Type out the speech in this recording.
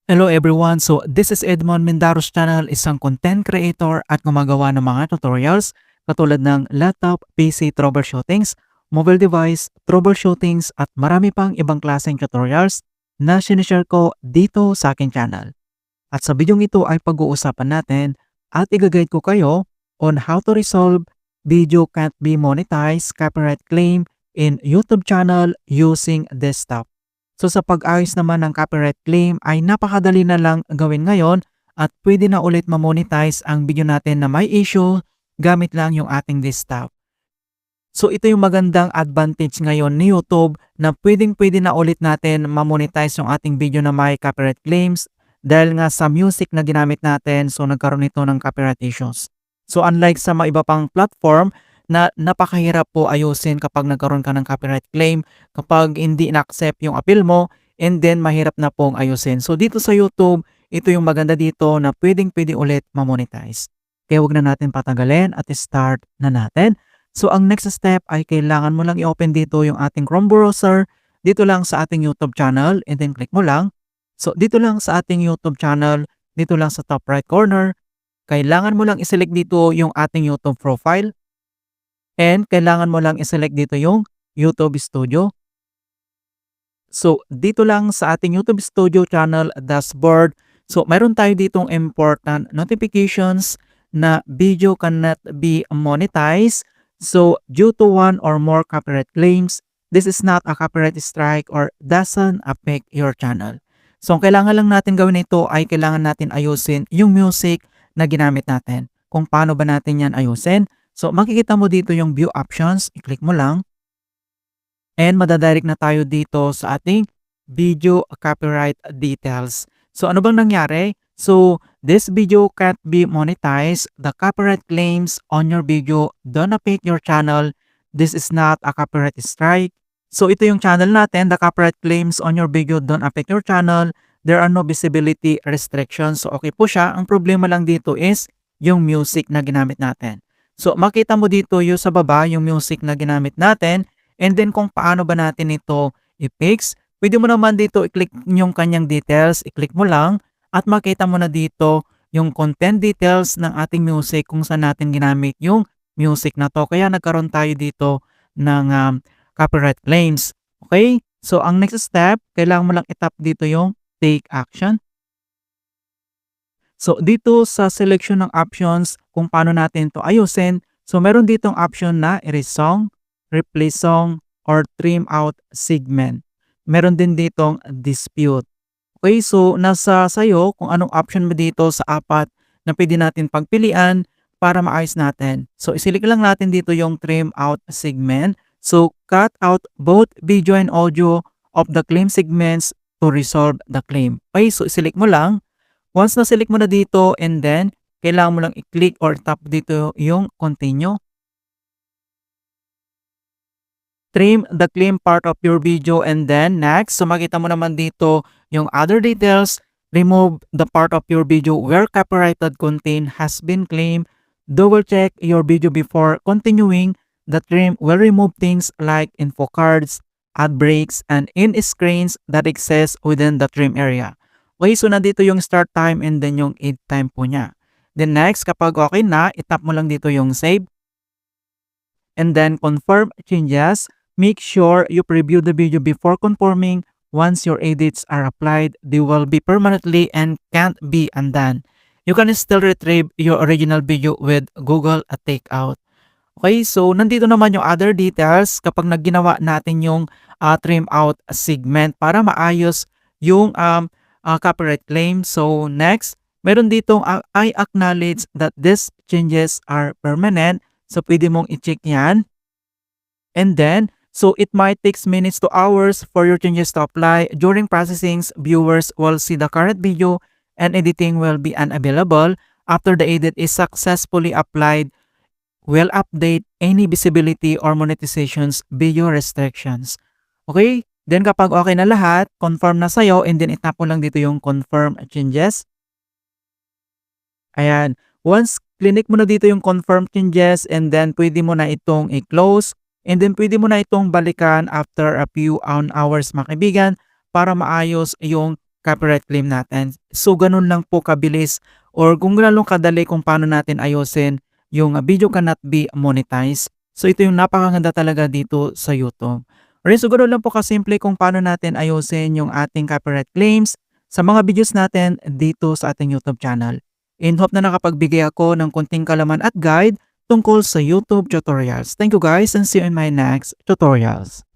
Hello everyone! So this is Edmond Mendaros channel, isang content creator at gumagawa ng mga tutorials katulad ng laptop, PC troubleshootings, mobile device troubleshootings at marami pang ibang klaseng tutorials na sinishare ko dito sa aking channel. At sa bidyong ito ay pag-uusapan natin at i-guide ko kayo on how to resolve video can't be monetized copyright claim in YouTube channel using desktop. So sa pag-ayos naman ng copyright claim ay napakadali na lang gawin ngayon at pwede na ulit ma-monetize ang video natin na may issue gamit lang yung ating desktop. So ito yung magandang advantage ngayon ni YouTube na pwedeng-pwede na ulit natin ma-monetize yung ating video na may copyright claims dahil nga sa music na ginamit natin, so nagkaroon ito ng copyright issues. So unlike sa mga iba pang platform na napakahirap po ayusin kapag nagkaroon ka ng copyright claim, kapag hindi na-accept yung appeal mo, and then mahirap na pong ayusin. So dito sa YouTube, ito yung maganda dito na pwedeng-pwede ulit ma-monetize. Kaya wag na natin patagalin at start na natin. So ang next step ay kailangan mo lang i-open dito yung ating Chrome browser, dito lang sa ating YouTube channel, and then click mo lang. So dito lang sa ating YouTube channel, dito lang sa top right corner, kailangan mo lang i-select dito yung ating YouTube profile, and kailangan mo lang i-select dito yung YouTube Studio. So dito lang sa ating YouTube Studio channel dashboard, so mayroon tayo ditong important notifications na video cannot be monetized. So, due to one or more copyright claims, this is not a copyright strike or doesn't affect your channel. So, ang kailangan lang natin gawin ito ay kailangan natin ayusin yung music na ginamit natin. Kung paano ba natin yan ayusin? So, makikita mo dito yung view options. I-click mo lang. And madadirect na tayo dito sa ating video copyright details. So, ano bang nangyari? So, this video can't be monetized. The copyright claims on your video don't affect your channel. This is not a copyright strike. So, ito yung channel natin. The copyright claims on your video don't affect your channel. There are no visibility restrictions. So, okay po siya. Ang problema lang dito is yung music na ginamit natin. So, makita mo dito yung sa baba, yung music na ginamit natin. And then, kung paano ba natin ito i-fix, pwede mo naman dito i-click yung kanyang details. I-click mo lang. At makita mo na dito yung content details ng ating music kung saan natin ginamit yung music na to. Kaya nagkaroon tayo dito ng copyright claims. Okay? So, ang next step, kailangan mo lang itap dito yung take action. So, dito sa selection ng options kung paano natin to ayusin, so meron ditong option na erase song, replace song, or trim out segment. Meron din ditong dispute. Okay, so nasa sayo kung anong option mo dito sa apat na pwede natin pagpilian para maayos natin. So isilik lang natin dito yung trim out segment. So cut out both video and audio of the claim segments to resolve the claim. Okay, so isilik mo lang. Once na-select mo na dito, and then kailangan mo lang i-click or tap dito yung continue. Trim the claim part of your video, and then next, so makita mo naman dito yung other details. Remove the part of your video where copyrighted content has been claimed. Double check your video before continuing. The trim will remove things like info cards, ad breaks, and end screens that exist within the trim area. Okay, so nandito yung start time and then yung end time po niya. Then next, kapag okay na, itap mo lang dito yung save. And then confirm changes. Make sure you preview the video before conforming. Once your edits are applied, they will be permanently and can't be undone. You can still retrieve your original video with Google Takeout. Okay, so nandito naman yung other details kapag nagginawa natin yung trim out segment para maayos yung copyright claim. So next, meron ditong I acknowledge that these changes are permanent. So pwede mong i-check yan. And then, so it might take minutes to hours for your changes to apply. During processing, viewers will see the current video and editing will be unavailable. After the edit is successfully applied, will update any visibility or monetization's video restrictions. Okay? Then kapag okay na lahat, confirm na sa'yo, and then itap mo lang dito yung confirm changes. Ayan. Once clinic mo na dito yung confirm changes, and then pwede mo na itong i-close. And then pwede mo na itong balikan after a few hours mga kaibigan para maayos yung copyright claim natin. So ganun lang po kabilis or kung lalong kadali kung paano natin ayusin yung video cannot be monetized. So ito yung napakaganda talaga dito sa YouTube. Alright, so ganun lang po kasimple kung paano natin ayusin yung ating copyright claims sa mga videos natin dito sa ating YouTube channel. And hope na nakapagbigay ako ng konting kalaman at guide tungkol sa YouTube tutorials. Thank you guys and see you in my next tutorials.